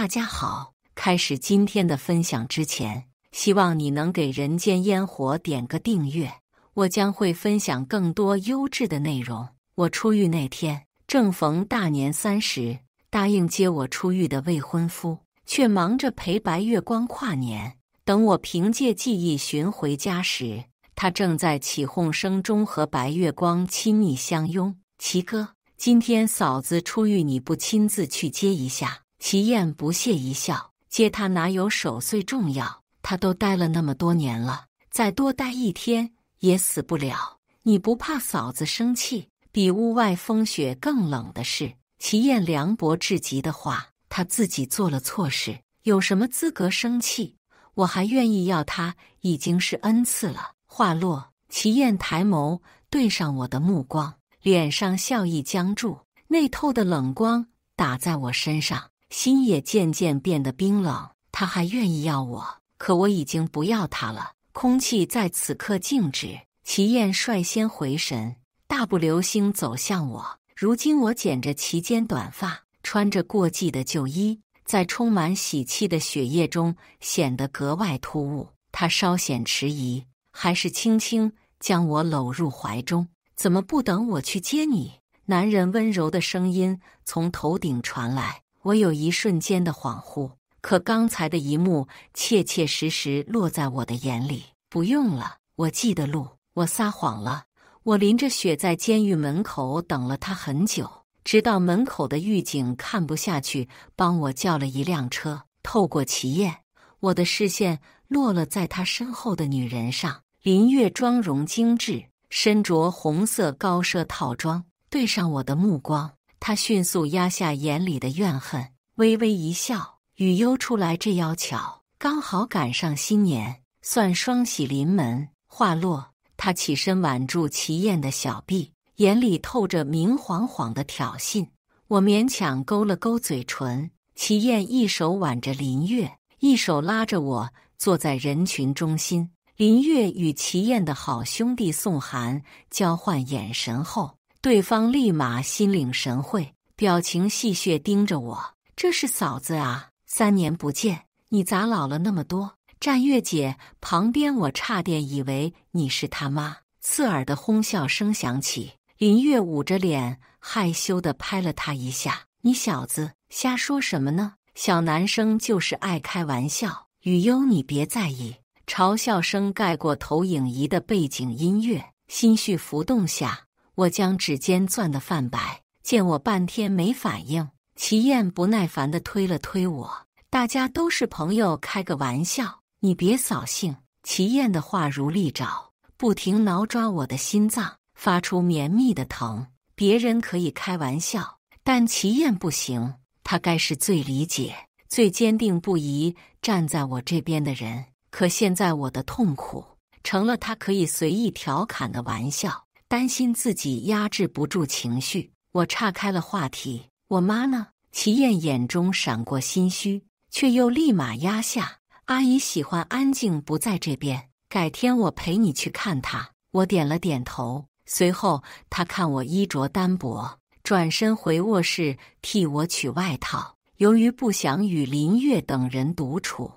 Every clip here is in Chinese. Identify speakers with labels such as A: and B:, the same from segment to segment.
A: 大家好，開始今天的分享之前，希望你能給人間煙火點個訂閱，我將會分享更多優質的內容。我出獄那天，正逢大年30，答應接我出獄的未婚夫，卻忙着陪白月光跨年。等我憑借記憶尋回家時，他正在起哄聲中和白月光親密相擁。齊哥，今天嫂子出獄，你不親自去接一下？齊燕不屑一笑，接他哪有守歲重要？他都待了那麼多年了，再多待一天也死不了。你不怕嫂子生氣？比屋外風雪更冷的是，齊燕涼薄至極的話，他自己做了錯事，有什麼資格生氣？我還願意要他，已經是恩賜了。話落，齊燕抬眸對上我的目光，臉上笑意僵住，內透的冷光打在我身上，心也漸漸變得冰冷。他還願意要我，可我已經不要他了。空氣在此刻靜止，齊燕率先回神，大步流星走向我。如今我剪着齊肩短髮，穿着過季的舊衣，在充滿喜氣的血液中顯得格外突兀。他稍顯遲疑，還是輕輕將我摟入懷中。怎麼不等我去接你？男人溫柔的聲音從頭頂傳來。我有一瞬間的恍惚，可剛才的一幕切切實實落在我的眼裡。不用了，我記得路。我撒謊了。我淋着雪在監獄門口等了他很久，直到門口的獄警看不下去，幫我叫了一輛車。透過齊燕，我的視線落了在他身後的女人上。林月妝容精緻，身着紅色高奢套裝，對上我的目光，他迅速壓下眼裡的怨恨，微微一笑。雨悠出來這要巧，剛好趕上新年，算雙喜臨門。話落，他起身挽住齊燕的小臂，眼裡透着明晃晃的挑釁。我勉強勾了勾嘴唇，齊燕一手挽着林月，一手拉着我坐在人群中心。林月與齊燕的好兄弟宋涵交換眼神後，對方立馬心領神會，表情戲謔盯着我。這是嫂子啊，3年不見，你咋老了那麼多？站月姐旁邊，我差點以為你是他媽。刺耳的哄笑聲響起，林月捂着臉，害羞地拍了他一下。你小子瞎說什麼呢？小男生就是愛開玩笑。雨悠，你別在意。嘲笑聲蓋過投影儀的背景音樂，心緒浮動下，我將指尖攥得泛白。見我半天沒反應，齊燕不耐煩地推了推我。大家都是朋友，開個玩笑，你別掃興。齊燕的話如利爪，不停撓抓我的心臟，發出綿密的疼。別人可以開玩笑，但齊燕不行。她該是最理解、最堅定不移站在我這邊的人。可現在我的痛苦成了他可以隨意調侃的玩笑。擔心自己壓制不住情緒，我岔開了話題。我媽呢？齊燕眼中閃過心虛，卻又立馬壓下。阿姨喜歡安靜，不在這邊，改天我陪你去看她。我點了點頭，隨後她看我衣着單薄，轉身回臥室替我取外套。由於不想與林月等人獨處，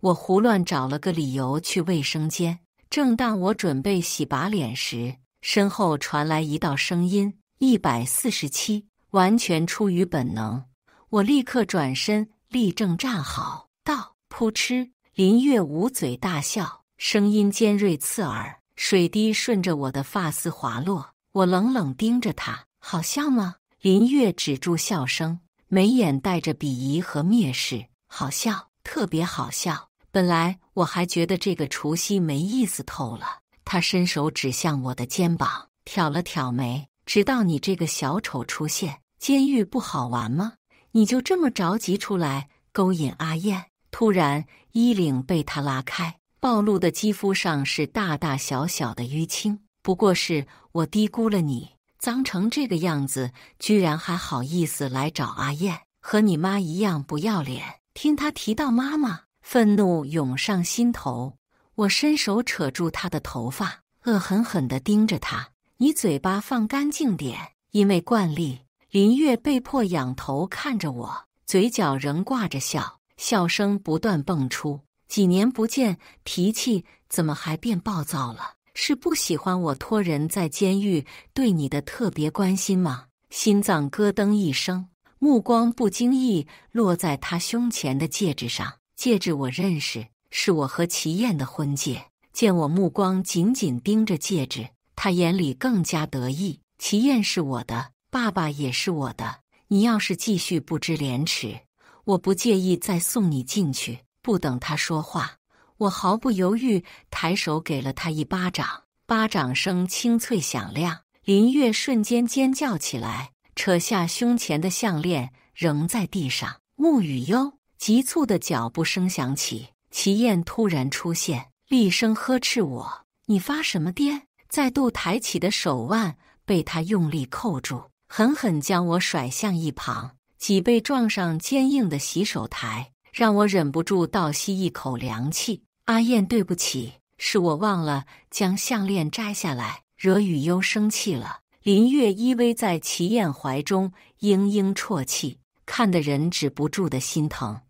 A: 我胡亂找了個理由去衛生間。正當我準備洗把臉時，身後傳來一道聲音：147。完全出於本能，我立刻轉身立正站好，道：撲哧！林月捂嘴大笑，聲音尖銳刺耳，水滴順着我的髮絲滑落。我冷冷盯着他，好笑嗎？林月止住笑聲，眉眼帶着鄙夷和蔑視。好笑，特別好笑。本來我還覺得這個除夕沒意思透了。他伸手指向我的肩膀，挑了挑眉，直到你這個小丑出現，監獄不好玩嗎？你就這麼着急出來勾引阿燕？突然衣領被他拉開，暴露的肌膚上是大大小小的淤青。不過是我低估了你，髒成這個樣子，居然還好意思來找阿燕，和你媽一樣不要臉。聽他提到媽媽，憤怒湧上心頭，我伸手扯住他的頭髮，惡狠狠地盯着他。你嘴巴放乾淨點。因為慣例，林月被迫仰頭看着我，嘴角仍掛着笑，笑聲不斷蹦出。幾年不見，脾氣怎麼還變暴躁了？是不喜歡我托人在監獄對你的特別關心嗎？心臟咯噔一聲，目光不經意落在他胸前的戒指上。戒指我認識，是我和祁硯的婚戒。見我目光緊緊盯着戒指，他眼裡更加得意。祁硯是我的，爸爸也是我的。你要是繼續不知廉恥，我不介意再送你進去。不等他說話，我毫不猶豫抬手給了他一巴掌，巴掌聲清脆響亮。林月瞬間尖叫起來，扯下胸前的項鏈扔在地上。沐雨幽，急促的腳步聲響起，祁硯突然出現，厲聲呵斥我：“你發什麼癲？”再度抬起的手腕被他用力扣住，狠狠將我甩向一旁，脊背撞上堅硬的洗手台，讓我忍不住倒吸一口涼氣。阿燕，對不起，是我忘了將項鏈摘下來，惹雨幽生氣了。林月依偎在祁硯懷中，嚶嚶啜泣，看得人止不住的心疼。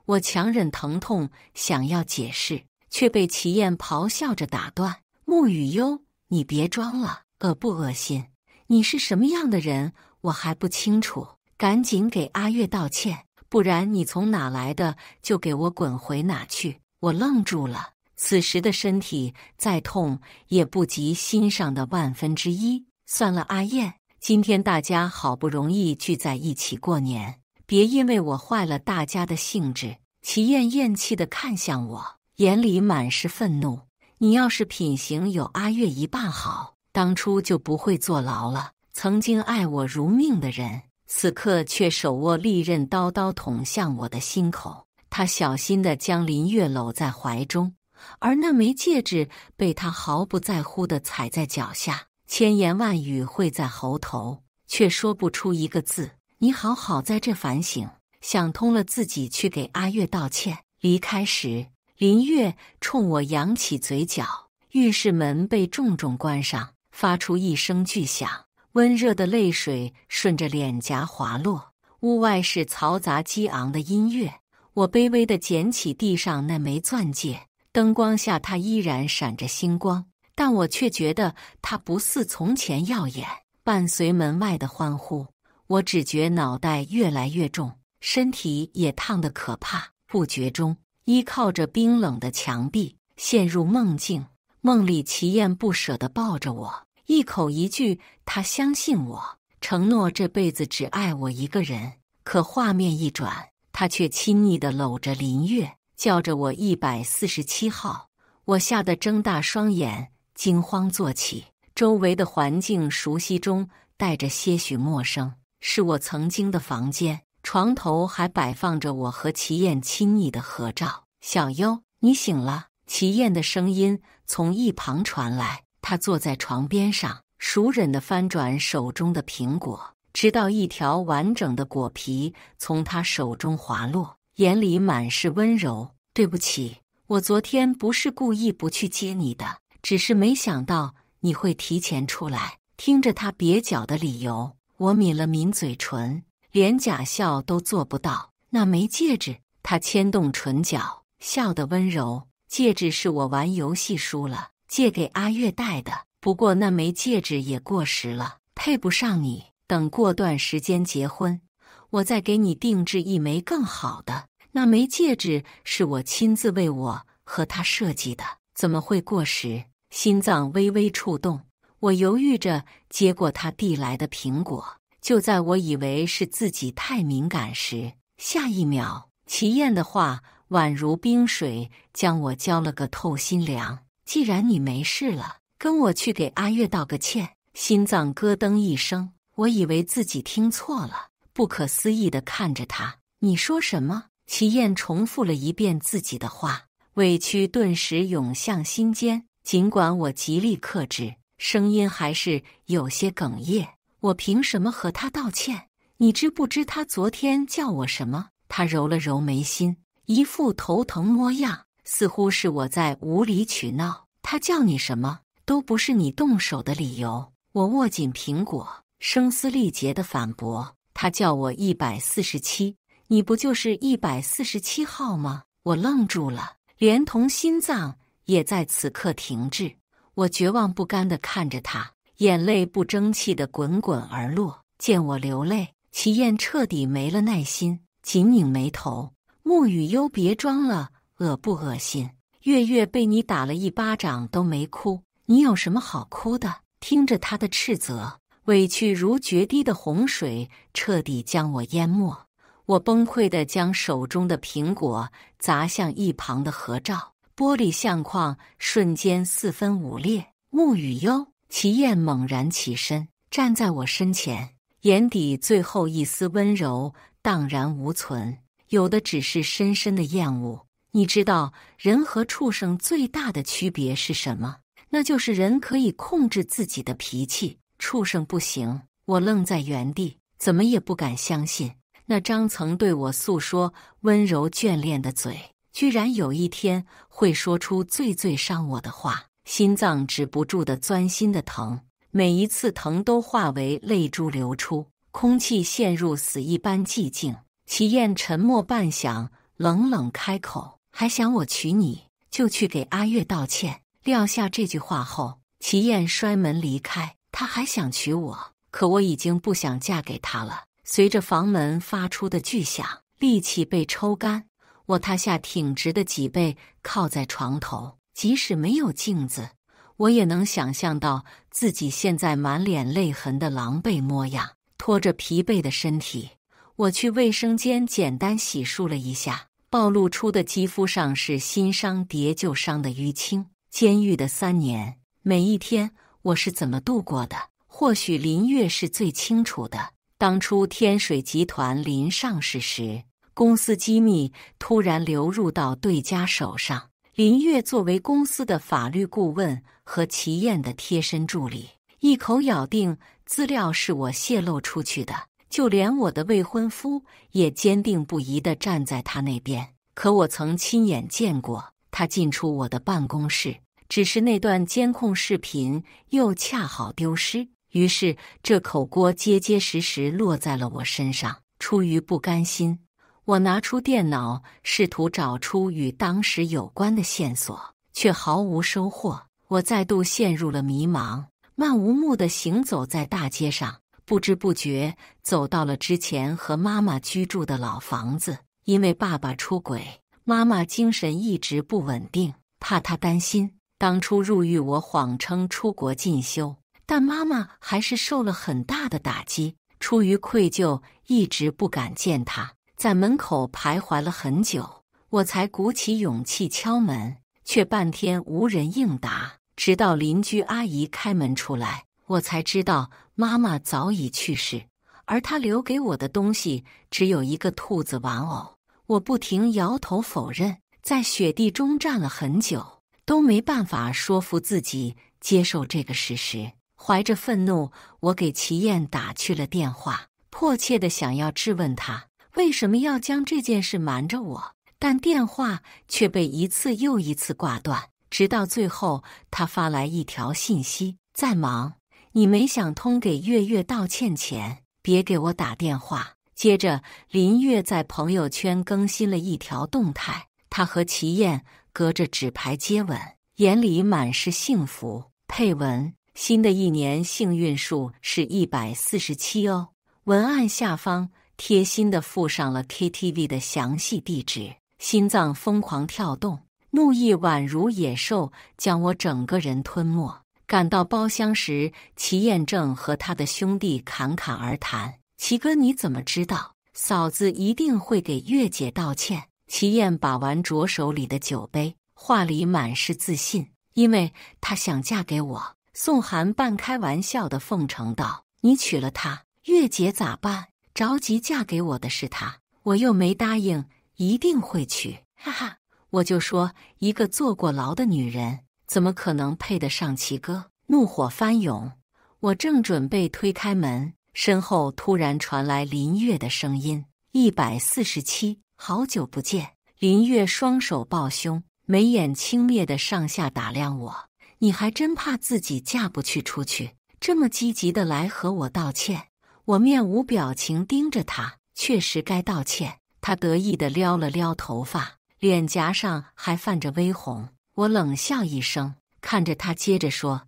A: 我強忍疼痛想要解釋，卻被祁硯咆哮着打斷：“沐雨幽，你別裝了，惡不惡心？你是什麼樣的人，我還不清楚。趕緊給阿月道歉，不然你從哪來的就給我滾回哪去。”我愣住了，此時的身體再痛也不及心上的1/1000。算了，阿燕，今天大家好不容易聚在一起過年，別因為我壞了大家的興致。祁硯厭棄地看向我，眼裡滿是憤怒。你要是品行有阿月一半好，當初就不會坐牢了。曾經愛我如命的人，此刻卻手握利刃，刀刀捅向我的心口。他小心地將林月摟在懷中，而那枚戒指被他毫不在乎地踩在腳下，千言萬語匯在喉頭，卻說不出一個字。你好在這反省，想通了自己去給阿月道歉。離開時，林月衝我揚起嘴角，浴室門被重重關上，發出一聲巨響，溫熱的淚水順着臉頰滑落。屋外是嘈雜激昂的音樂。我卑微地撿起地上那枚鑽戒，燈光下它依然閃着星光，但我卻覺得它不似從前耀眼。伴隨門外的歡呼，我只覺腦袋越來越重，身體也燙得可怕。不覺中，依靠着冰冷的牆壁，陷入夢境。夢裡祁硯不捨地抱着我，一口一句他相信我，承諾這輩子只愛我一個人。可畫面一轉，他卻親昵地摟着林月，叫着我147號。我嚇得睜大雙眼，驚慌坐起。周圍的環境熟悉中帶着些許陌生，是我曾經的房間，床頭還擺放着我和祁硯親昵的合照。小幽，你醒了。祁硯的聲音從一旁傳來，他坐在床邊上，熟稔地翻轉手中的蘋果，直到一條完整的果皮從他手中滑落，眼裡滿是溫柔。對不起，我昨天不是故意不去接你的，只是沒想到你會提前出來。聽着他蹩腳的理由，我抿了抿嘴唇，連假笑都做不到。那枚戒指，他牽動唇角，笑得溫柔。戒指是我玩遊戲輸了，借給阿月戴的。不過那枚戒指也過時了，配不上你。等過段時間結婚，我再給你定制一枚更好的。那枚戒指是我親自為我和他設計的，怎麼會過時？心臟微微觸動，我猶豫着接過他遞來的蘋果。就在我以為是自己太敏感時，下一秒，祁硯的話宛如冰水，將我澆了個透心涼。既然你沒事了，跟我去給阿月道個歉。心臟咯噔一聲，我以為自己聽錯了，不可思議地看着他。你說什麼？祁硯重複了一遍自己的話，委屈頓時湧向心間。儘管我極力克制，聲音還是有些哽咽。我憑什麼和他道歉？你知不知他昨天叫我什麼？他揉了揉眉心，一副頭疼模樣，似乎是我在無理取鬧。他叫你什麼，都不是你動手的理由。我握緊蘋果，聲嘶力竭地反駁。他叫我147，你不就是147號嗎？我愣住了，連同心臟也在此刻停滯。我絕望不甘地看着他，眼淚不爭氣地滾滾而落。見我流淚，祁硯徹底沒了耐心，緊擰眉頭。沐雨幽，別裝了，惡不惡心？月月被你打了1巴掌都沒哭，你有什麼好哭的？聽着他的斥責，委屈如決堤的洪水徹底將我淹沒。我崩潰地將手中的蘋果砸向一旁的合照，玻璃相框瞬間4分5裂。沐雨幽，祁硯猛然起身，站在我身前，眼底最後一絲溫柔蕩然無存，有的只是深深的厭惡。你知道人和畜生最大的區別是什麼？那就是人可以控制自己的脾氣，畜生不行。我愣在原地，怎麼也不敢相信，那張曾對我訴說溫柔眷戀的嘴，居然有一天會說出最傷我的話。心臟止不住的鑽心的疼，每一次疼都化為淚珠流出，空氣陷入死一般寂靜。祁硯沉默半晌，冷冷開口：“還想我娶你，就去給阿月道歉。”撂下這句話後，祁硯摔門離開。他還想娶我，可我已經不想嫁給他了。隨着房門發出的巨響，力氣被抽乾，我塌下挺直的脊背，靠在床頭。即使沒有鏡子，我也能想象到自己現在滿臉淚痕的狼狽模樣。拖着疲憊的身體，我去衛生間簡單洗漱了一下，暴露出的肌膚上是新傷疊舊傷的淤青。監獄的3年，每一天我是怎麼度過的？或許林月是最清楚的。當初天水集團臨上市時，公司機密突然流入到對家手上。林月作為公司的法律顧問和祁硯的貼身助理，一口咬定資料是我洩露出去的，就連我的未婚夫也堅定不移地站在他那邊。可我曾親眼見過他進出我的辦公室，只是那段監控視頻又恰好丟失，於是這口鍋結結實實落在了我身上。出於不甘心，我拿出電腦，試圖找出與當時有關的線索，卻毫無收穫。我再度陷入了迷茫，漫無目的行走在大街上，不知不覺走到了之前和媽媽居住的老房子。因為爸爸出軌，媽媽精神一直不穩定，怕她擔心。當初入獄，我謊稱出國進修，但媽媽還是受了很大的打擊。出於愧疚，一直不敢見她。在門口徘徊了很久，我才鼓起勇氣敲門，卻半天無人應答。直到鄰居阿姨開門出來，我才知道媽媽早已去世，而她留給我的東西只有一個兔子玩偶。我不停搖頭否認，在雪地中站了很久，都沒辦法說服自己接受這個事實。懷着憤怒，我給祁硯打去了電話，迫切地想要質問他為什麼要將這件事瞞着我，但電話卻被一次又一次掛斷，直到最後他發來一條信息：在忙，你沒想通給月月道歉前，別給我打電話。接着林月在朋友圈更新了一條動態，他和祁硯隔着紙牌接吻，眼裡滿是幸福。配文：新的一年幸運數是147哦。文案下方貼心地附上了 KTV 的詳細地址。心臟瘋狂跳動，怒意宛如野獸將我整個人吞沒。趕到包廂時，祁硯正和他的兄弟侃侃而談。祁哥，你怎麼知道嫂子一定會給月姐道歉？祁硯把玩着手裡的酒杯，話裡滿是自信，因為她想嫁給我。宋涵半開玩笑地奉承道：你娶了她，月姐咋辦？着急嫁給我的是她，我又沒答應，一定會娶。哈哈，我就說一個坐過牢的女人，怎麼可能配得上祁哥？怒火翻湧，我正準備推開門，身後突然傳來林月的聲音：147，好久不見。林月雙手抱胸，眉眼輕蔑地上下打量我。你還真怕自己嫁不去出去，這麼積極地來和我道歉。我面無表情盯着他，確實該道歉，他得意地撩了撩頭髮，臉頰上還泛着微紅。我冷笑一聲，看着他接着說：“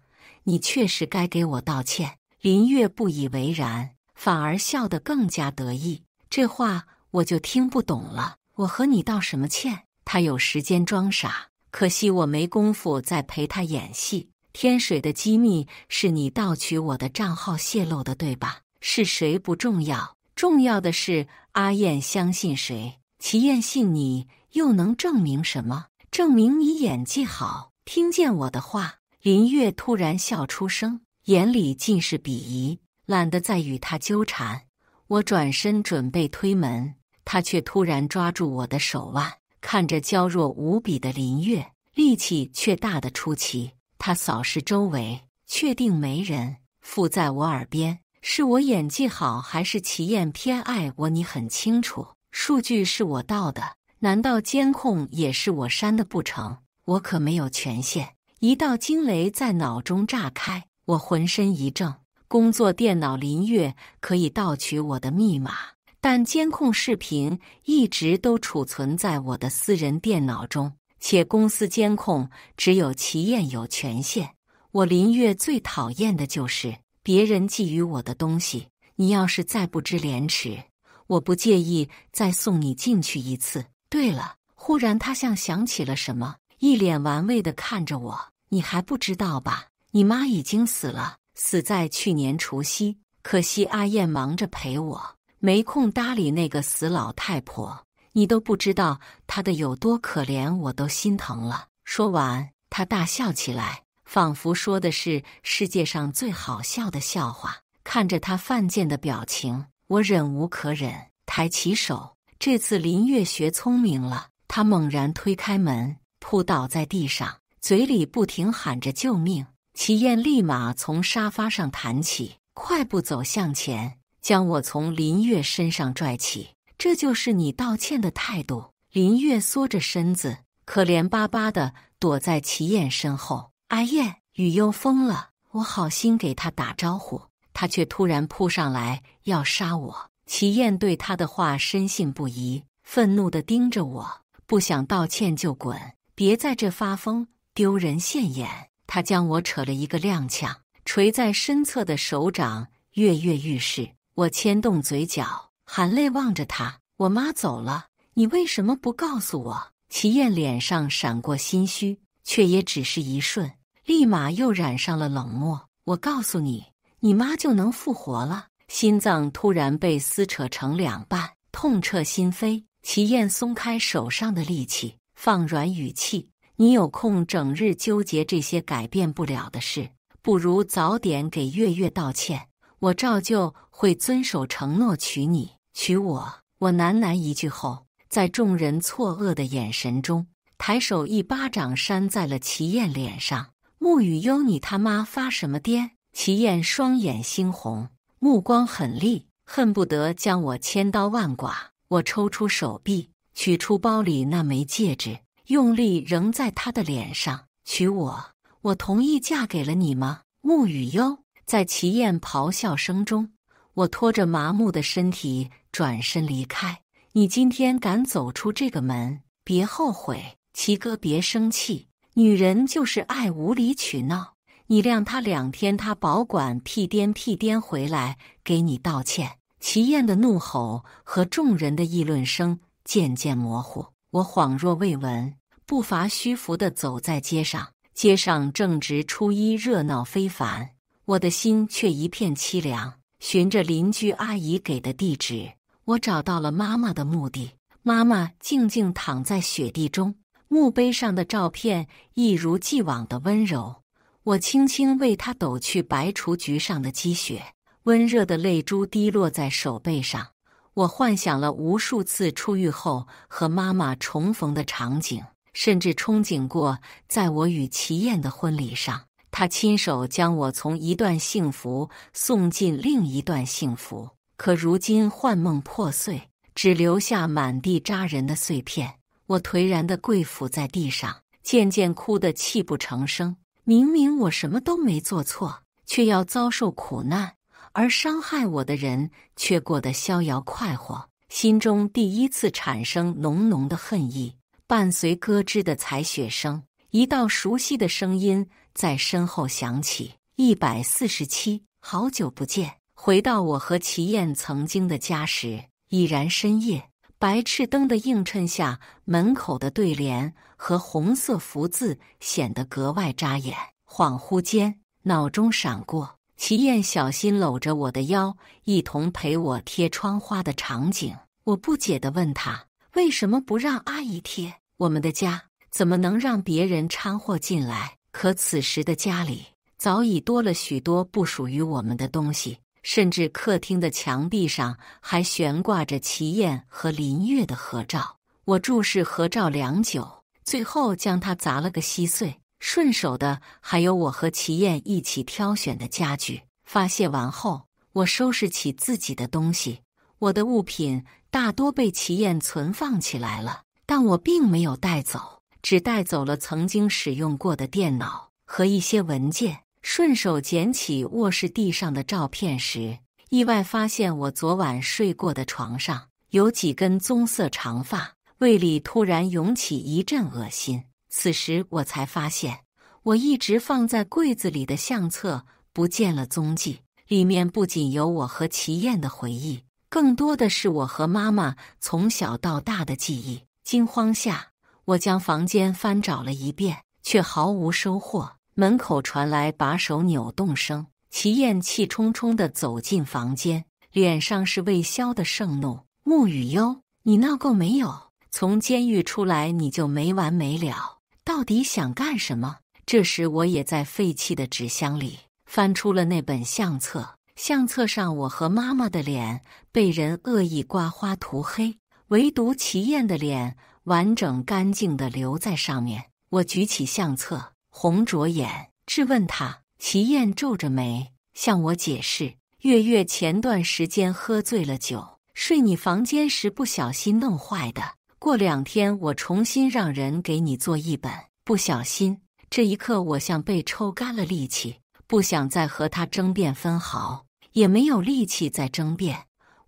A: 你確實該給我道歉。”林月不以為然，反而笑得更加得意。這話我就聽不懂了，我和你道什麼歉？他有時間裝傻，可惜我沒工夫再陪他演戲。天水的機密是你盜取我的賬號洩露的，對吧？是誰不重要，重要的是阿燕相信誰。祁燕信你，又能證明什麼？證明你演技好。聽見我的話，林月突然笑出聲，眼裡盡是鄙夷，懶得再與他糾纏。我轉身準備推門，他卻突然抓住我的手腕，看着嬌弱無比的林月，力氣卻大得出奇。他掃視周圍，確定沒人，附在我耳邊：“是我演技好，還是祁燕偏愛我？你很清楚，數據是我盜的，難道監控也是我刪的不成？我可沒有權限。”一道驚雷在腦中炸開，我渾身一怔。工作電腦林月可以盜取我的密碼，但監控視頻一直都儲存在我的私人電腦中，且公司監控只有祁燕有權限。我林月最討厭的就是別人覬覦我的東西。你要是再不知廉恥，我不介意再送你進去一次。對了，忽然他像想起了什麼，一臉玩味地看着我：“你還不知道吧？你媽已經死了，死在去年除夕。可惜阿燕忙着陪我，沒空搭理那個死老太婆。你都不知道她的有多可憐，我都心疼了。”說完，他大笑起來，仿佛說的是世界上最好笑的笑話。看着他犯賤的表情，我忍無可忍，抬起手。這次林月學聰明了，他猛然推開門，撲倒在地上，嘴裡不停喊着救命。祁燕立馬從沙發上彈起，快步走向前，將我從林月身上拽起。“這就是你道歉的態度？”林月縮着身子，可憐巴巴地躲在祁燕身後。“阿燕，雨又瘋了。”我好心給他打招呼，他卻突然撲上來要殺我。祁燕對他的話深信不疑，憤怒地盯着我：“不想道歉就滾，別在這發瘋，丟人現眼。”他將我扯了一個踉蹌，垂在身側的手掌躍躍欲試。我牽動嘴角，含淚望着他：“我媽走了，你為什麼不告訴我？”祁燕臉上閃過心虛，卻也只是一瞬，立馬又染上了冷漠。“我告訴你，你媽就能復活了。”心臟突然被撕扯成兩半，痛徹心扉。祁燕鬆開手上的力氣，放軟語氣：“你有空整日糾結這些改變不了的事，不如早點給月月道歉，我照舊會遵守承諾娶你，娶我。”我喃喃一句後，在眾人錯愕的眼神中，抬手一巴掌扇在了祁燕臉上。“穆雨悠，你他媽發什麼癲？”祁燕雙眼猩紅，目光狠厲，恨不得將我千刀萬剮。我抽出手臂，取出包裡那枚戒指，用力扔在他的臉上：“娶我？我同意嫁給了你嗎？”穆雨悠。在祁燕咆哮聲中，我拖着麻木的身體轉身離開。“你今天敢走出這個門，別後悔。”“祁哥別生氣，女人就是愛無理取鬧。你晾他2天，他保管屁顛回來給你道歉。”祁燕的怒吼和眾人的議論聲漸漸模糊，我恍若未聞，步伐虛浮地走在街上。街上正值初一，熱鬧非凡，我的心卻一片淒涼。循着鄰居阿姨給的地址，我找到了媽媽的墓地。媽媽靜靜躺在雪地中，墓碑上的照片一如既往的溫柔。我輕輕為她抖去白雛菊上的積雪，溫熱的淚珠滴落在手背上。我幻想了無數次出獄後和媽媽重逢的場景，甚至憧憬過在我與祁燕的婚禮上，她親手將我從一段幸福送進另一段幸福。可如今幻夢破碎，只留下滿地扎人的碎片。我頹然地跪伏在地上，漸漸哭得泣不成聲。明明我什麼都沒做錯，卻要遭受苦難，而傷害我的人卻過得逍遙快活。心中第一次產生濃濃的恨意。伴隨咯吱的踩雪聲，一道熟悉的聲音在身後響起：147，好久不見。回到我和祁燕曾經的家時，已然深夜。白熾燈的映襯下，門口的對聯和紅色福字顯得格外扎眼。恍惚間，腦中閃過祁燕小心摟着我的腰，一同陪我貼窗花的場景。我不解地問他，為什麼不讓阿姨貼？我們的家怎麼能讓別人摻和進來？可此時的家裡早已多了許多不屬於我們的東西，甚至客廳的牆壁上還懸掛着祁燕和林月的合照。我注視合照良久，最後將它砸了個稀碎。順手的還有我和祁燕一起挑選的家具。發洩完後，我收拾起自己的東西。我的物品大多被祁燕存放起來了，但我並沒有帶走，只帶走了曾經使用過的電腦和一些文件。順手撿起臥室地上的照片時，意外發現我昨晚睡過的床上有幾根棕色長髮，胃裡突然湧起一陣惡心。此時我才發現，我一直放在櫃子裡的相冊不見了蹤跡，裡面不僅有我和祁燕的回憶，更多的是我和媽媽從小到大的記憶。驚慌下，我將房間翻找了一遍，卻毫無收穫。門口傳來把手扭動聲，祁燕氣沖沖地走進房間，臉上是未消的盛怒。穆雨悠，你鬧夠沒有？從監獄出來你就沒完沒了，到底想幹什麼？這時我也在廢棄的紙箱裡翻出了那本相冊，相冊上我和媽媽的臉被人惡意刮花塗黑，唯獨祁燕的臉完整乾淨地留在上面。我舉起相冊，紅着眼質問他。祁燕皺着眉向我解釋，月前段時間喝醉了酒，睡你房間時不小心弄壞的，過2天我重新讓人給你做一本，不小心。這一刻我像被抽乾了力氣，不想再和他爭辯分毫，也沒有力氣再爭辯。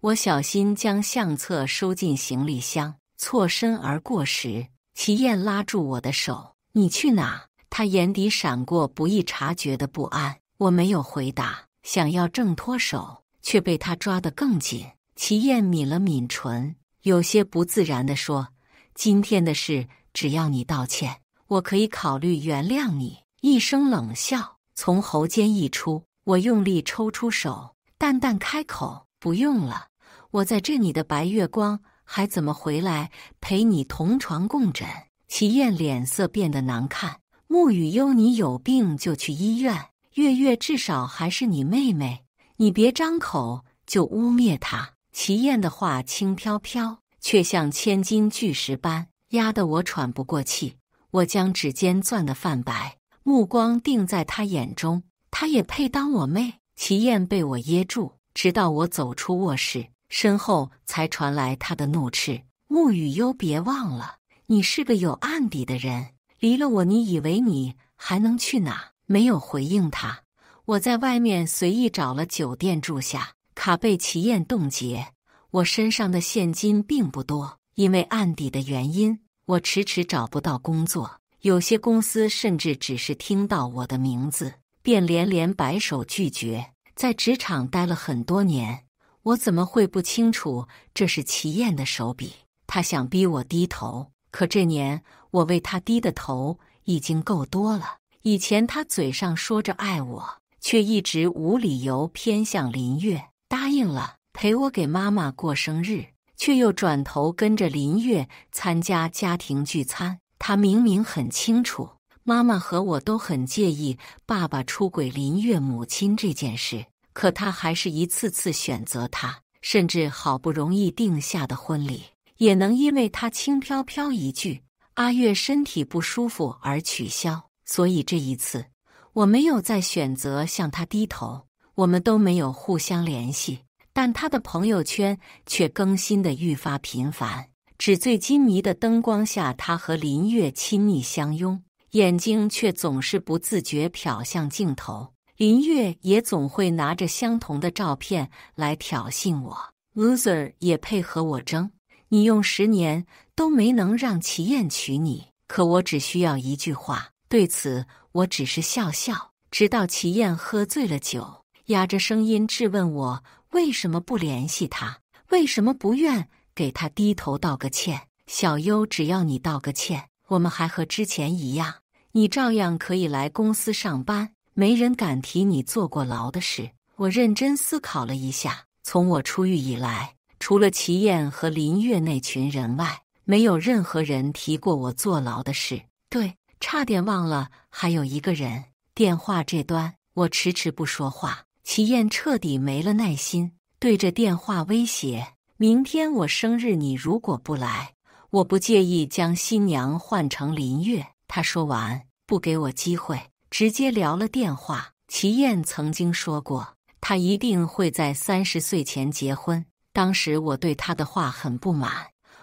A: 我小心將相冊收進行李箱，錯身而過時，祁燕拉住我的手，你去哪？他眼底閃過不易察覺的不安。我沒有回答，想要掙脫手，卻被他抓得更緊。祁燕抿了抿唇，有些不自然地說，今天的事只要你道歉，我可以考慮原諒你。一聲冷笑從喉間溢出，我用力抽出手，淡淡開口，不用了，我在这裡的白月光還怎麼回來陪你同床共枕？祁燕臉色變得難看，穆雨悠，你有病就去醫院，月至少還是你妹妹，你別張口就污衊她。祁燕的話輕飄飄，卻像千斤巨石般壓得我喘不過氣。我將指尖攥得泛白，目光定在她眼中，她也配當我妹？祁燕被我噎住，直到我走出臥室，身後才傳來她的怒斥：穆雨悠，別忘了，你是個有案底的人，離了我你以為你還能去哪？沒有回應他，我在外面隨意找了酒店住下，卡被祁燕凍結。我身上的現金並不多，因為案底的原因，我遲遲找不到工作，有些公司甚至只是聽到我的名字便連連擺手拒絕。在職場待了很多年，我怎麼會不清楚這是祁燕的手筆？他想逼我低頭，可這年我為他低的頭已經夠多了。以前他嘴上說着愛我，卻一直無理由偏向林月，答應了陪我給媽媽過生日，卻又轉頭跟着林月參加家庭聚餐。他明明很清楚，媽媽和我都很介意爸爸出軌林月母親這件事，可他還是一次次選擇他，甚至好不容易定下的婚禮，也能因為他輕飄飄一句阿月身體不舒服而取消。所以這一次，我沒有再選擇向他低頭，我們都沒有互相聯繫，但他的朋友圈卻更新得愈發頻繁。紙醉金迷的燈光下，他和林月親密相擁，眼睛卻總是不自覺瞟向鏡頭。林月也總會拿着相同的照片來挑釁我。Loser 也配和我爭？你用10年都沒能讓祁燕娶你，可我只需要一句話。對此，我只是笑笑。直到祁燕喝醉了酒，壓着聲音質問我為什麼不聯繫他，為什麼不願給他低頭道個歉。小優，只要你道個歉，我們還和之前一樣，你照樣可以來公司上班，沒人敢提你坐過牢的事。我認真思考了一下，從我出獄以來，除了祁燕和林月那群人外，沒有任何人提過我坐牢的事。對，差點忘了，還有一個人。電話這端，我遲遲不說話。祁燕徹底沒了耐心，對着電話威脅：明天我生日，你如果不來，我不介意將新娘換成林月。他說完，不給我機會，直接撂了電話。祁燕曾經說過，她一定會在30歲前結婚。當時我對她的話很不滿，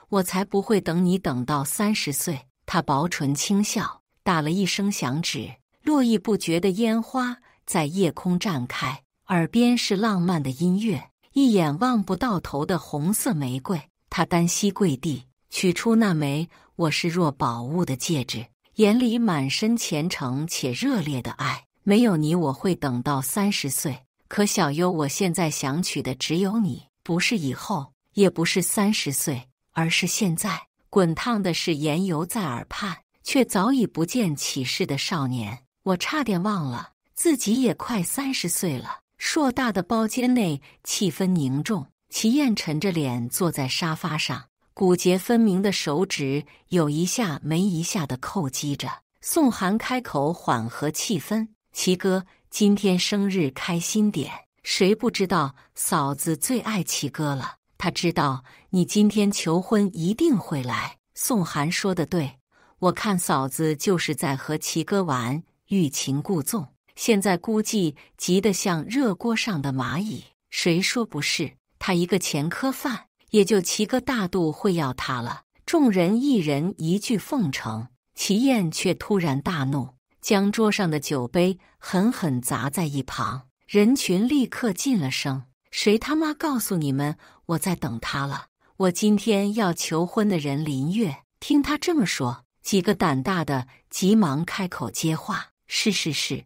A: 我才不會等你等到30歲。她薄唇輕笑，打了一聲響指，絡繹不絕的煙花在夜空綻開，耳邊是浪漫的音樂，一眼望不到頭的紅色玫瑰。她單膝跪地，取出那枚我視若寶物的戒指，眼裡滿身虔誠且熱烈的愛。沒有你，我會等到30歲。可小優，我現在想娶的只有你，不是以後，也不是30歲，而是現在。滾燙的是言猶在耳畔，卻早已不見起勢的少年。我差點忘了，自己也快30歲了。碩大的包間內氣氛凝重，祁燕沉着臉坐在沙發上，骨節分明的手指有一下沒一下地扣擊着。宋涵開口緩和氣氛：祁哥，今天生日開心點。誰不知道嫂子最愛祁哥了？他知道你今天求婚一定會來。宋涵說的對，我看嫂子就是在和祁哥玩欲擒故縱，現在估計急得像熱鍋上的螞蟻。誰說不是？他一個前科犯，也就祁哥大度會要他了。眾人一人一句奉承，祁燕卻突然大怒，將桌上的酒杯狠狠砸在一旁。人群立刻噤了聲。誰他媽告訴你們我在等他了？我今天要求婚的人林月。聽他這麼說，幾個膽大的急忙開口接話：是。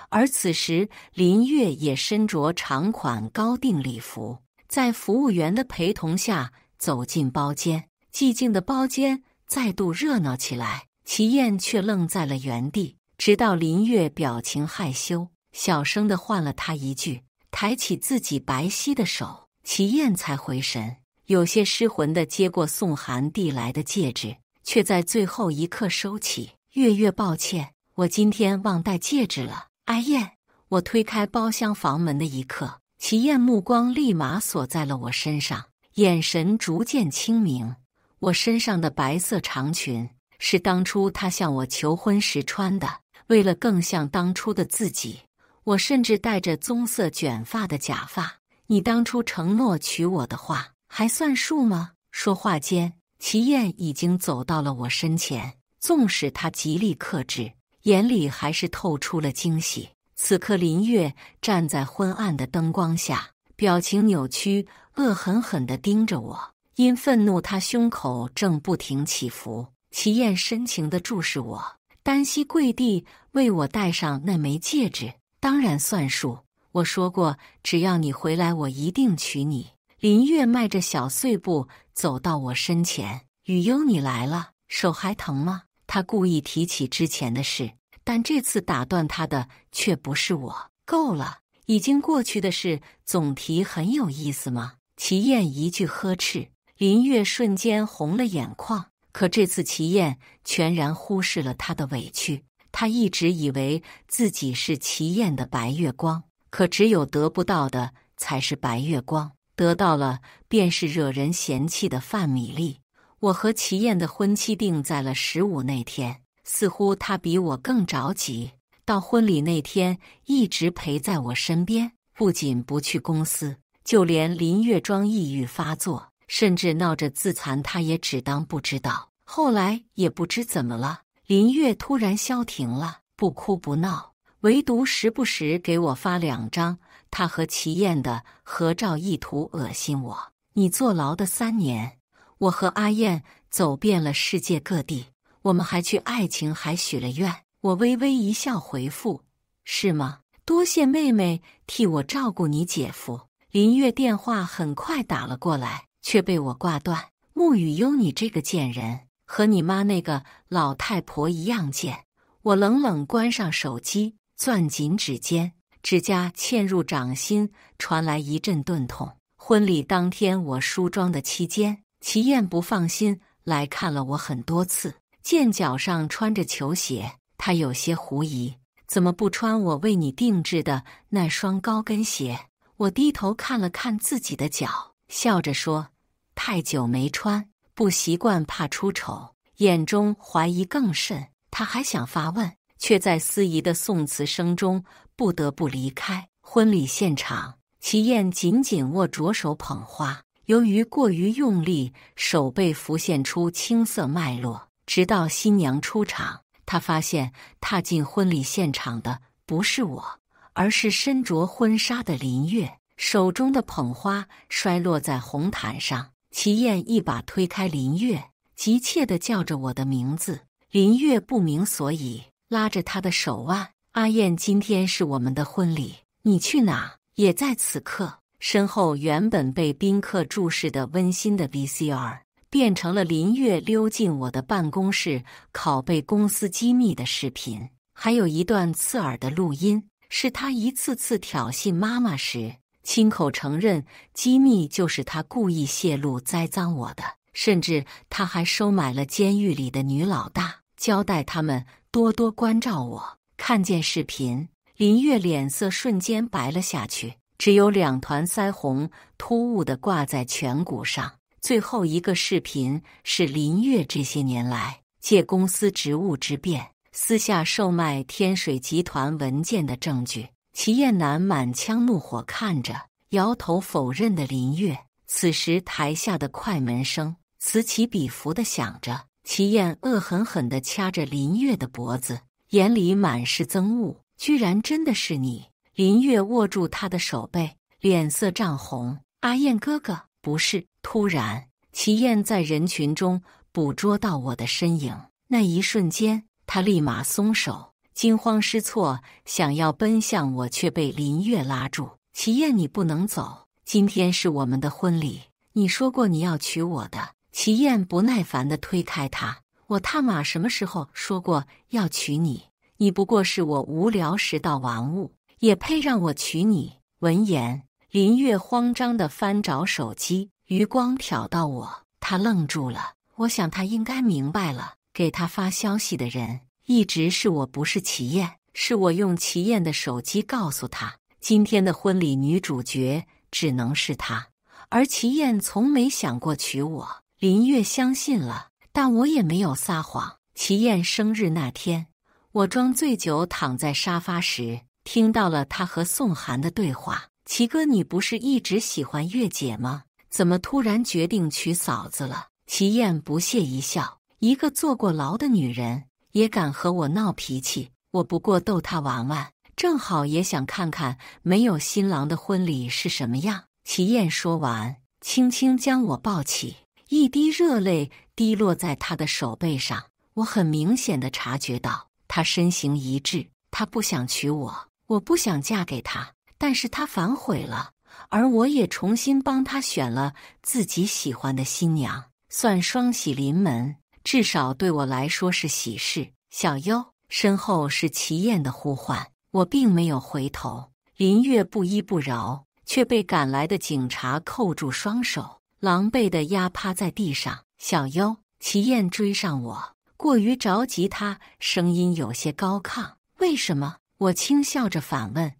A: 而此時林月也身着長款高定禮服，在服務員的陪同下走進包間。寂靜的包間再度熱鬧起來，祁燕卻愣在了原地，直到林月表情害羞，小聲地喚了他一句，抬起自己白皙的手，祁燕才回神，有些失魂地接過宋涵遞來的戒指，卻在最後一刻收起。月，抱歉，我今天忘帶戒指了。哎燕，我推開包廂房門的一刻，祁燕目光立馬鎖在了我身上，眼神逐漸清明。我身上的白色長裙是當初她向我求婚時穿的，為了更像當初的自己，我甚至戴着棕色捲髮的假髮。你當初承諾娶我的話，還算數嗎？說話間，祁燕已經走到了我身前，縱使她極力克制，眼裡還是透出了驚喜。此刻林月站在昏暗的燈光下，表情扭曲，惡狠狠地盯着我。因憤怒，她胸口正不停起伏。祁燕深情地注視我，單膝跪地為我戴上那枚戒指。當然算數，我說過，只要你回來，我一定娶你。林月邁着小碎步走到我身前：雨優，你來了，手還疼嗎？她故意提起之前的事，但這次打斷她的卻不是我。夠了，已經過去的事總提很有意思嗎？祁燕一句呵斥。林月瞬間紅了眼眶，可這次祁燕全然忽視了她的委屈。她一直以為自己是祁燕的白月光，可只有得不到的才是白月光，得到了便是惹人嫌棄的范米粒。我和祁燕的婚期定在了15那天，似乎她比我更着急。到婚禮那天一直陪在我身邊，不僅不去公司，就連林月莊抑鬱發作，甚至鬧着自殘，他也只當不知道。後來也不知怎麼了，林月突然消停了，不哭不鬧，唯獨時不時給我發2張他和祁燕的合照，意圖惡心我。你坐牢的3年，我和阿燕走遍了世界各地，我們還去愛琴海許了願。我微微一笑回復：是嗎？多謝妹妹替我照顧你姐夫。林月電話很快打了過來，卻被我掛斷。沐雨幽，你這個賤人，和你媽那個老太婆一樣賤。我冷冷關上手機，攥緊指尖，指甲嵌入掌心，傳來一陣鈍痛。婚禮當天，我梳妝的期間，齊燕不放心來看了我很多次，見腳上穿着球鞋，她有些狐疑，怎麼不穿我為你定制的那雙高跟鞋？我低頭看了看自己的腳，笑着說：太久沒穿，不習慣怕出醜，眼中懷疑更甚。他還想發問，卻在司儀的頌詞聲中不得不離開。婚禮現場，齊燕緊緊握着手捧花，由於過於用力，手背浮現出青色脈絡。直到新娘出場，她發現踏進婚禮現場的不是我，而是身着婚紗的林月，手中的捧花摔落在紅毯上。齊燕一把推開林月，急切地叫着我的名字。林月不明所以，拉着他的手腕：阿燕，今天是我們的婚禮，你去哪？也在此刻，身後原本被宾客注視的溫馨的 VCR， 變成了林月溜進我的辦公室拷貝公司機密的視頻，還有一段刺耳的錄音，是他一次次挑釁媽媽時，親口承認機密就是他故意泄露栽贓我的。甚至他還收買了監獄裡的女老大，交代他們多多關照我。看見視頻，林月臉色瞬間白了下去，只有2團腮紅突兀地掛在顴骨上。最後一個視頻是林月這些年來借公司職務之便，私下售賣天水集團文件的證據。齊燕南滿腔怒火看着搖頭否認的林月，此時台下的快門聲此起彼伏地響着。齊燕惡狠狠地掐着林月的脖子，眼裡滿是憎惡。居然真的是你！林月握住他的手背，臉色漲紅。阿燕哥哥，不是。突然，齊燕在人群中捕捉到我的身影，那一瞬間，他立馬鬆手，驚慌失措，想要奔向我，卻被林月拉住。齊燕，你不能走，今天是我們的婚禮，你說過你要娶我的。齊燕不耐煩地推開他，我他媽什麼時候說過要娶你？你不過是我無聊時到玩物，也配讓我娶你？聞言，林月慌張地翻找手機，餘光瞟到我，他愣住了。我想他應該明白了，給他發消息的人一直是我，不是齊燕。是我用齊燕的手機告訴他，今天的婚禮女主角只能是他，而齊燕從沒想過娶我。林月相信了，但我也沒有撒謊。齊燕生日那天，我裝醉酒躺在沙發時，聽到了他和宋涵的對話。齊哥，你不是一直喜歡月姐嗎？怎麼突然決定娶嫂子了？齊燕不屑一笑，一個坐過牢的女人也敢和我鬧脾氣，我不過逗她玩玩，正好也想看看沒有新郎的婚禮是什麼樣。齊燕說完，輕輕將我抱起，一滴熱淚滴落在他的手背上。我很明顯地察覺到他身形一滯，他不想娶我，我不想嫁給他，但是他反悔了，而我也重新幫他選了自己喜歡的新娘，算雙喜臨門，至少對我來說是喜事。小優，身後是齊燕的呼喚，我並沒有回頭。林月不依不饒，卻被趕來的警察扣住雙手，狼狽地壓趴在地上。小優，齊燕追上我，過於着急，她聲音有些高亢。為什麼？我輕笑着反問。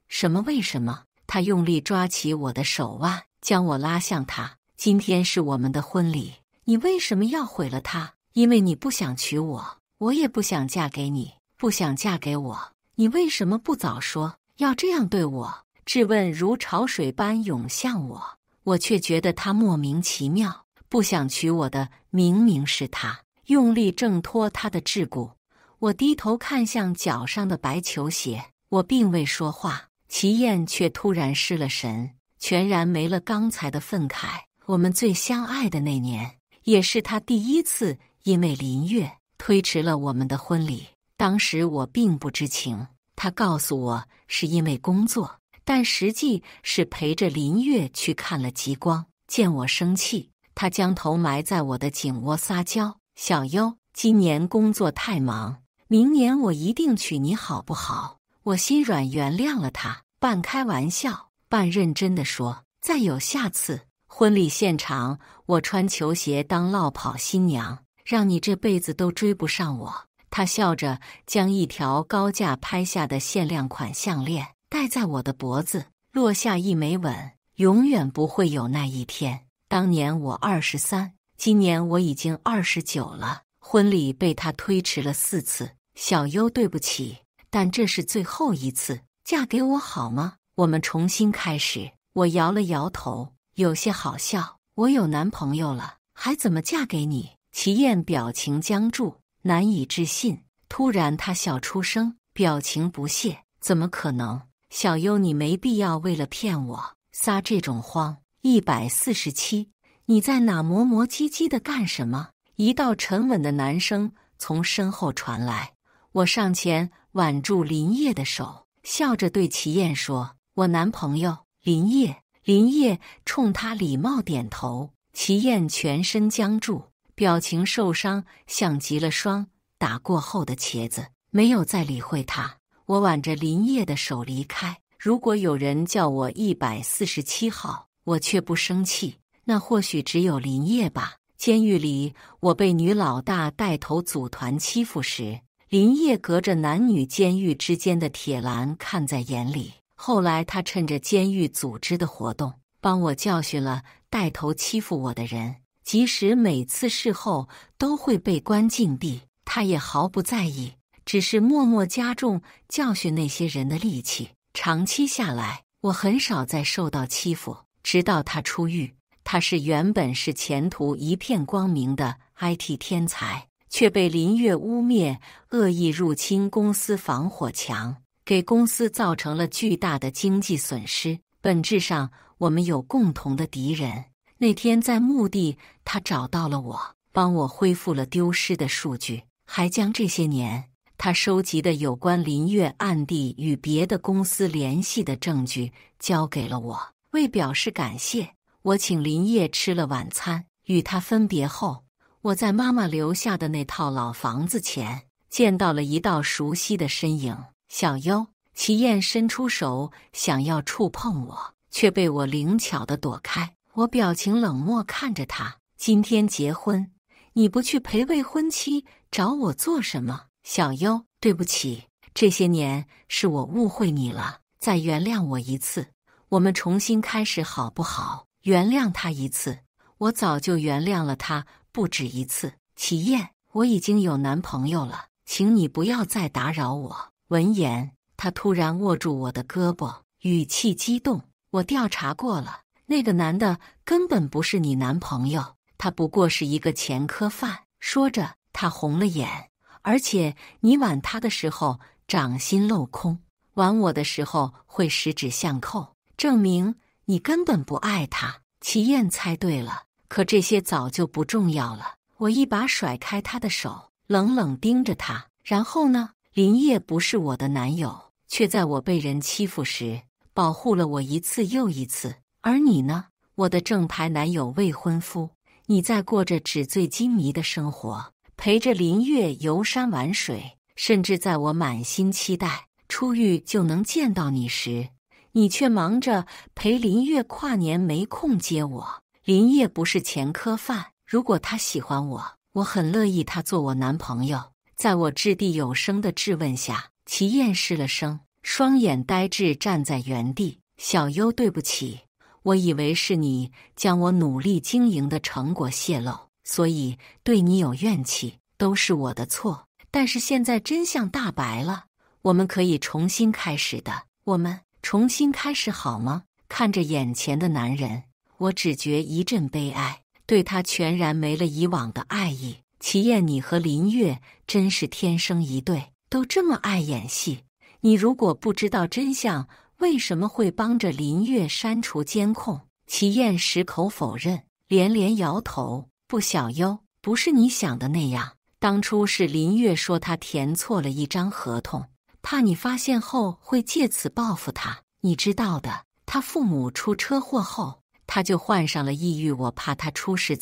A: 什麼為什麼？她用力抓起我的手腕，將我拉向她。今天是我們的婚禮，你為什麼要毀了它？因為你不想娶我，我也不想嫁給你，不想嫁給我。你為什麼不早說要這樣對我？質問如潮水般湧向我，我卻覺得他莫名其妙。不想娶我的明明是他，用力掙脫他的桎梏。我低頭看向腳上的白球鞋，我並未說話，齊燕卻突然失了神，全然沒了剛才的憤慨。我們最相愛的那年，也是他第一次因為林月推遲了我們的婚禮。當時我並不知情，他告訴我是因為工作，但實際是陪着林月去看了極光。見我生氣，他將頭埋在我的頸窩撒嬌：“小優，今年工作太忙，明年我一定娶你好不好？”我心軟，原諒了他，半開玩笑半認真地說：“再有下次，婚禮現場我穿球鞋當落跑新娘，讓你這輩子都追不上我。”他笑着將一條高價拍下的限量款項鏈戴在我的脖子，落下一枚吻。永遠不會有那一天。當年我23，今年我已經29了。婚禮被他推遲了4次。小優，對不起，但這是最後一次，嫁給我好嗎？我們重新開始。我搖了搖頭，有些好笑。我有男朋友了，還怎麼嫁給你？齊燕表情僵住，難以置信。突然她笑出聲，表情不屑：“怎麼可能？小優，你沒必要為了騙我撒這種謊。”147，你在哪磨磨唧唧的幹什麼？一道沉穩的男聲從身後傳來。我上前挽住林葉的手，笑着對齊燕說：“我男朋友林葉。”林葉衝他禮貌點頭。齊燕全身僵住，表情受傷，像極了霜打過後的茄子，沒有再理會他。我挽着林葉的手離開。如果有人叫我147號，我卻不生氣，那或許只有林葉吧。監獄裡，我被女老大帶頭組團欺負時，林葉隔着男女監獄之間的鐵欄看在眼裡。後來他趁着監獄組織的活動，幫我教訓了帶頭欺負我的人，即使每次事後都會被關禁閉，他也毫不在意，只是默默加重教訓那些人的力氣。長期下來，我很少再受到欺負。直到他出獄，他原本是前途一片光明的 IT 天才，卻被林月污衊，惡意入侵公司防火牆，給公司造成了巨大的經濟損失。本質上，我們有共同的敵人。那天在墓地，他找到了我，幫我恢復了丟失的數據，還將這些年他收集的有關林月暗地與別的公司聯繫的證據交給了我。為表示感謝，我請林葉吃了晚餐。與他分別後，我在媽媽留下的那套老房子前見到了一道熟悉的身影。小優。齊燕伸出手想要觸碰我，卻被我靈巧地躲開。我表情冷漠看着他。今天結婚，你不去陪未婚妻，找我做什麼？小優，對不起，這些年是我誤會你了，再原諒我一次，我們重新開始好不好？原諒他一次，我早就原諒了他不止一次。齊燕，我已經有男朋友了，請你不要再打擾我。聞言，他突然握住我的胳膊，語氣激動：“我調查過了，那個男的根本不是你男朋友，他不過是一個前科犯。”說着，他紅了眼。而且你挽他的時候掌心鏤空，挽我的時候會十指相扣，證明你根本不愛他。齊燕猜對了，可這些早就不重要了。我一把甩開他的手，冷冷盯着他。然後呢？林葉不是我的男友，卻在我被人欺負時保護了我一次又一次。而你呢？我的正牌男友未婚夫，你在過着紙醉金迷的生活，陪着林月遊山玩水，甚至在我滿心期待出獄就能見到你時，你卻忙着陪林月跨年，沒空接我。林葉不是前科犯，如果他喜歡我，我很樂意他做我男朋友。在我掷地有聲的質問下，齊燕失了聲，雙眼呆滯站在原地。小優，對不起，我以為是你將我努力經營的成果洩露，所以對你有怨氣，都是我的錯。但是現在真相大白了，我們可以重新開始的。我們重新開始好嗎？看着眼前的男人，我只覺一陣悲哀，對他全然沒了以往的愛意。齊燕，你和林月真是天生一對，都這麼愛演戲。你如果不知道真相，為什麼會幫着林月刪除監控？齊燕矢口否認。連連搖頭：“不，小優，不是你想的那樣。當初是林月說他填錯了一張合同，怕你發現後會借此報復他。你知道的，他父母出車禍後，他就患上了抑鬱，我怕他出事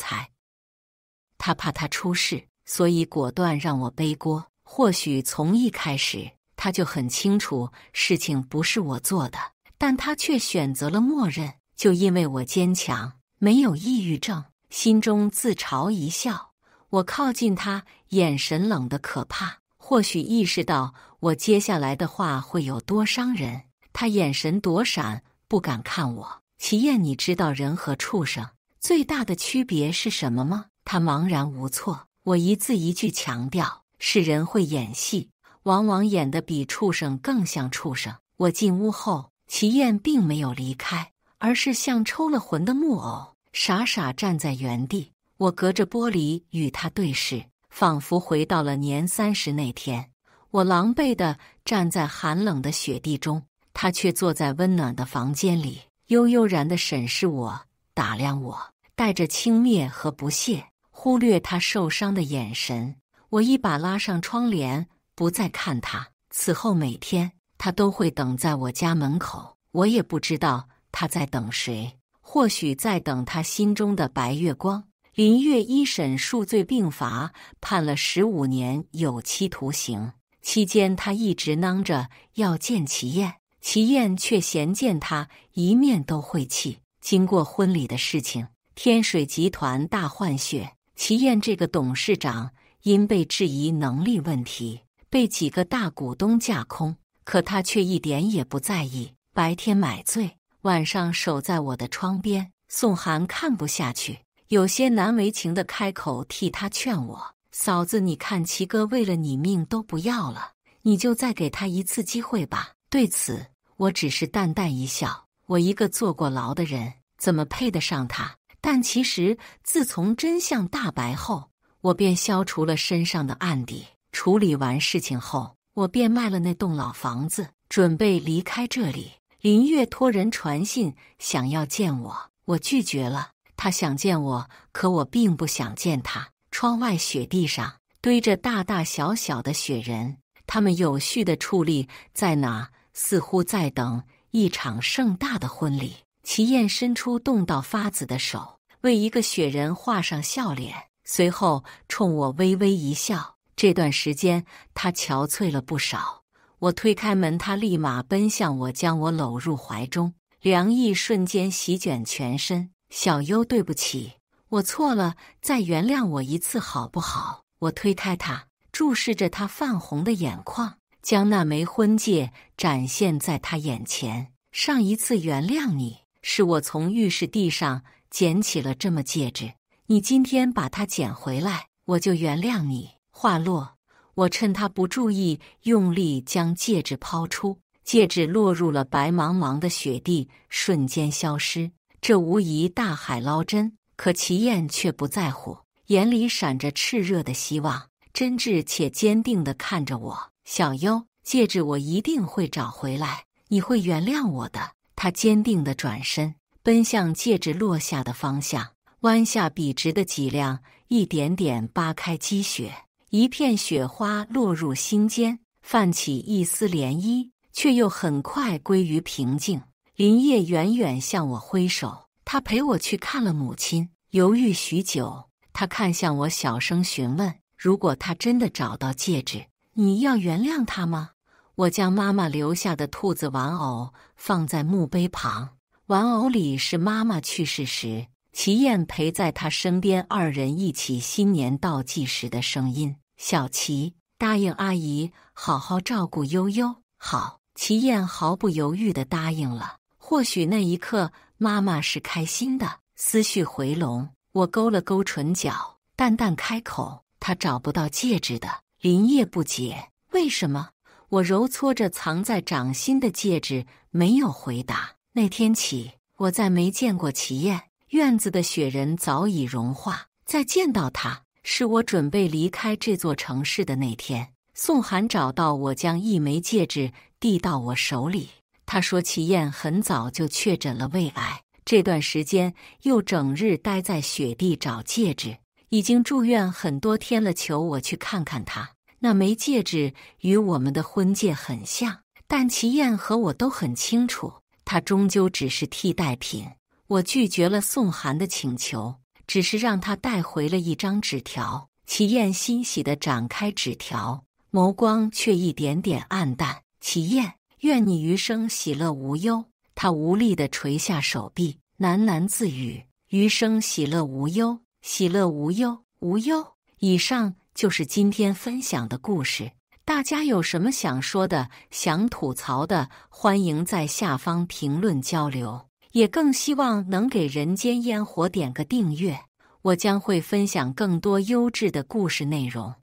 A: 他怕他出事，所以果斷讓我背鍋。或許從一開始他就很清楚事情不是我做的，但他卻選擇了默認。就因為我堅強，沒有抑鬱症，心中自嘲一笑。我靠近他，眼神冷得可怕，或許意識到我接下來的話會有多傷人。他眼神躲閃，不敢看我。祁硯，你知道人和畜生最大的區別是什麼嗎？他茫然無措。我一字一句強調，是人會演戲，往往演得比畜生更像畜生。我進屋後，祁硯並沒有離開，而是像抽了魂的木偶，傻傻站在原地。我隔着玻璃與他對視，仿佛回到了年30那天。我狼狽地站在寒冷的雪地中，他卻坐在溫暖的房間裡，悠悠然地審視我，打量我，帶着輕蔑和不屑，忽略他受傷的眼神。我一把拉上窗簾，不再看他。此後每天，他都會等在我家門口。我也不知道他在等誰，或許在等他心中的白月光。林月一審數罪並罰，判了15年有期徒刑。期間，他一直囔着要見祁硯，祁硯卻嫌見他一面都會氣。經過婚禮的事情，天水集團大換血，祁硯這個董事長因被質疑能力問題，被幾個大股東架空，可他卻一點也不在意，白天買醉，晚上守在我的窗邊。宋涵看不下去，有些難為情地開口替他勸我：“嫂子，你看祁哥為了你命都不要了，你就再給他一次機會吧。”對此，我只是淡淡一笑。我一個坐過牢的人，怎麼配得上他？但其實，自從真相大白後，我便消除了身上的案底。處理完事情後，我便賣了那棟老房子，準備離開這裡。林月托人傳信，想要見我，我拒絕了。他想見我，可我並不想見他。窗外雪地上堆着大大小小的雪人，他們有序地矗立在那，似乎在等一場盛大的婚禮。祁硯伸出凍到發紫的手，為一個雪人畫上笑臉，隨後衝我微微一笑。這段時間，他憔悴了不少。我推開門，他立馬奔向我，將我摟入懷中，涼意瞬間席捲全身。小優，對不起，我錯了，再原諒我一次好不好？我推開他，注視着他泛紅的眼眶，將那枚婚戒展現在他眼前。上一次原諒你，是我從浴室地上撿起了這枚戒指，你今天把它撿回來，我就原諒你。話落，我趁他不注意，用力將戒指拋出，戒指落入了白茫茫的雪地，瞬間消失。這無疑大海撈針，可祁硯卻不在乎，眼裡閃着熾熱的希望，真摯且堅定地看着我。小優，戒指我一定會找回來，你會原諒我的。他堅定地轉身，奔向戒指落下的方向，彎下筆直的脊梁，一點點扒開積雪，一片雪花落入心間，泛起一絲漣漪，卻又很快歸於平靜。林烨遠遠向我揮手，他陪我去看了母親。猶豫許久，他看向我，小聲詢問：“如果他真的找到戒指，你要原諒他嗎？”我將媽媽留下的兔子玩偶放在墓碑旁，玩偶裡是媽媽去世時祁硯陪在她身邊，二人一起新年倒計時的聲音。小祁，答應阿姨好好照顧悠悠。好，祁硯毫不猶豫地答應了。或許那一刻，媽媽是開心的。思緒回籠，我勾了勾唇角，淡淡開口：“她找不到戒指的。”林烨不解：“為什麼？”我揉搓着藏在掌心的戒指，沒有回答。那天起，我再沒見過祁硯。院子的雪人早已融化，再見到他，是我準備離開這座城市的那天。宋涵找到我，將一枚戒指遞到我手裡。他說祁硯很早就確診了胃癌，這段時間又整日待在雪地找戒指，已經住院很多天了，求我去看看他。那枚戒指與我們的婚戒很像，但祁硯和我都很清楚，它終究只是替代品。我拒絕了宋涵的請求，只是讓他帶回了一張紙條。祁硯欣喜地展開紙條，眸光卻一點點暗淡。祁硯，願你餘生喜樂無憂。他無力地垂下手臂，喃喃自語：餘生喜樂無憂，喜樂無憂，無憂。以上就是今天分享的故事。大家有什麼想說的、想吐槽的，歡迎在下方評論交流。也更希望能給人間煙火點個訂閱，我將會分享更多優質的故事內容。